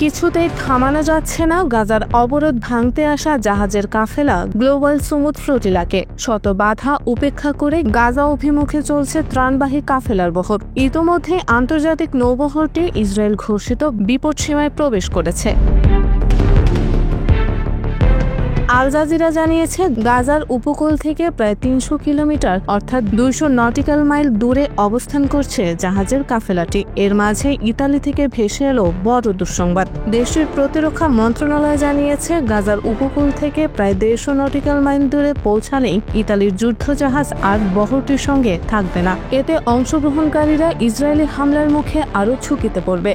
কিছুতেই থামানো যাচ্ছে না গাজার অবরোধ ভাঙতে আসা জাহাজের কাফেলা গ্লোবাল সুমুদ ফ্লোটিলাকে। শত বাধা উপেক্ষা করে গাজা অভিমুখে চলছে ত্রাণবাহী কাফেলার বহর। ইতোমধ্যে আন্তর্জাতিক নৌবহরটি ইসরায়েল ঘোষিত বিপদসীমায় প্রবেশ করেছে। আল জাজিরা জানিয়েছে, গাজার উপকূল থেকে প্রায় ৩০০ কিলোমিটার অর্থাৎ ২০০ নটিক্যাল মাইল দূরে অবস্থান করছে জাহাজের কাফেলাটি। এর মাঝে ইতালি থেকে ভেসে এলো বড় দুঃসংবাদ। দেশটির প্রতিরক্ষা মন্ত্রণালয় জানিয়েছে, গাজার উপকূল থেকে প্রায় ১৫০ নটিক্যাল মাইল দূরে পৌঁছালেই ইতালির যুদ্ধজাহাজ আর বহরটির সঙ্গে থাকবে না। এতে অংশগ্রহণকারীরা ইসরায়েলি হামলার মুখে আরও ঝুঁকিতে পড়বে।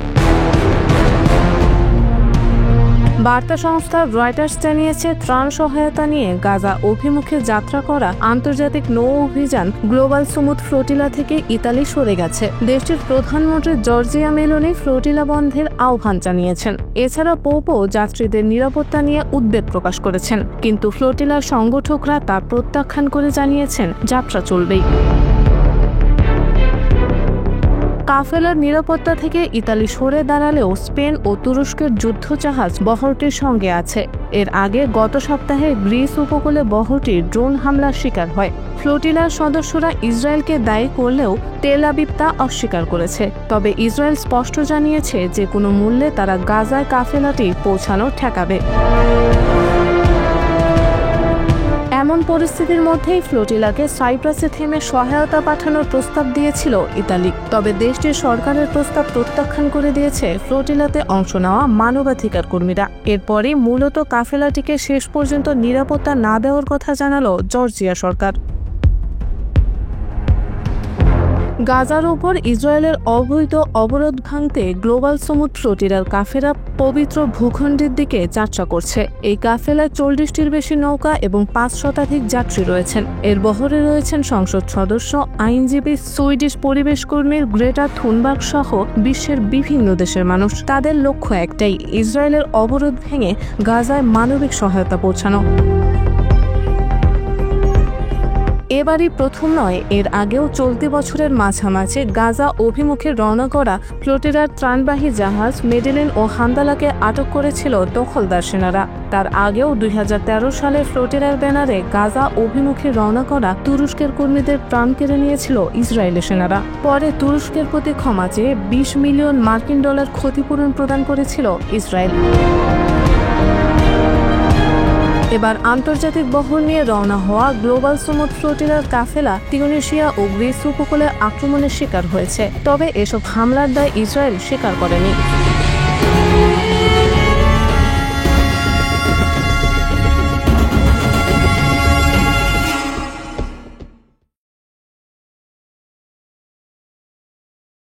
বার্তা সংস্থা রয়টার্স জানিয়েছে, ত্রাণ সহায়তা নিয়ে গাজা অভিমুখে যাত্রা করা আন্তর্জাতিক নৌ অভিযান গ্লোবাল সুমুদ ফ্লোটিলা থেকে ইতালি সরে গেছে। দেশটির প্রধানমন্ত্রী জর্জিয়া মেলোনি ফ্লোটিলা বন্ধের আহ্বান জানিয়েছেন। এছাড়া পোপও যাত্রীদের নিরাপত্তা নিয়ে উদ্বেগ প্রকাশ করেছেন, কিন্তু ফ্লোটিলার সংগঠকরা তা প্রত্যাখ্যান করে জানিয়েছেন যাত্রা চলবেই। কাফেলার নিরাপত্তা থেকে ইতালি সরে দাঁড়ালেও স্পেন ও তুরস্কের যুদ্ধজাহাজ বহরটির সঙ্গে আছে। এর আগে গত সপ্তাহে গ্রিস উপকূলে বহরটি ড্রোন হামলার শিকার হয়। ফ্লোটিলার সদস্যরা ইসরায়েলকে দায়ী করলেও তেল আবিব তা অস্বীকার করেছে। তবে ইসরায়েল স্পষ্ট জানিয়েছে যে কোনো মূল্যে তারা গাজায় কাফেলাটি পৌঁছানো ঠেকাবে। এমন পরিস্থিতির মধ্যেই ফ্লোটিলাকে সাইপ্রাসে থেমে সহায়তা পাঠানোর প্রস্তাব দিয়েছিল ইতালি। তবে দেশটির সরকারের প্রস্তাব প্রত্যাখ্যান করে দিয়েছে ফ্লোটিলাতে অংশ নেওয়া মানবাধিকার কর্মীরা। এরপরই মূলত কাফেলাটিকে শেষ পর্যন্ত নিরাপত্তা না দেওয়ার কথা জানালো জর্জিয়া সরকার। গাজার উপর ইসরায়েলের অবৈধ অবরোধ ভাঙতে গ্লোবাল সুমুদ ফ্লোটিলার কাফেলা পবিত্র ভূখণ্ডের দিকে যাত্রা করছে। এই কাফেলায় ৪০টির বেশি নৌকা এবং ৫ শতাধিক যাত্রী রয়েছেন। এর বহরে রয়েছেন সংসদ সদস্য, আইনজীবী, সুইডিশ পরিবেশ কর্মী গ্রেটা থুনবার্গ সহ বিশ্বের বিভিন্ন দেশের মানুষ। তাদের লক্ষ্য একটাই, ইসরায়েলের অবরোধ ভেঙে গাজায় মানবিক সহায়তা পৌঁছানো। এবারই প্রথম নয়, এর আগেও চলতি বছরের মাঝামাঝি গাজা অভিমুখে রওনা করা ফ্লোটিলার ত্রাণবাহী জাহাজ মেডেলিন ও হান্দালাকে আটক করেছিল দখলদার সেনারা। তার আগেও ২০১৩ সালে ফ্লোটিলার ব্যানারে গাজা অভিমুখে রওনা করা তুরস্কের কর্মীদের প্রাণ কেড়ে নিয়েছিল ইসরায়েলি সেনারা। পরে তুরস্কের প্রতি ক্ষমা চেয়ে ২০ মিলিয়ন মার্কিন ডলার ক্ষতিপূরণ প্রদান করেছিল ইসরায়েল। এবার আন্তর্জাতিক বহর নিয়ে রওনা হওয়া গ্লোবাল সুমুদ ফ্লোটিলার কাফেলা তিউনিসিয়া ও গ্রিস উপকূলে আক্রমণের শিকার হয়েছে। তবে এসব হামলার দায় ইসরায়েল স্বীকার করেনি।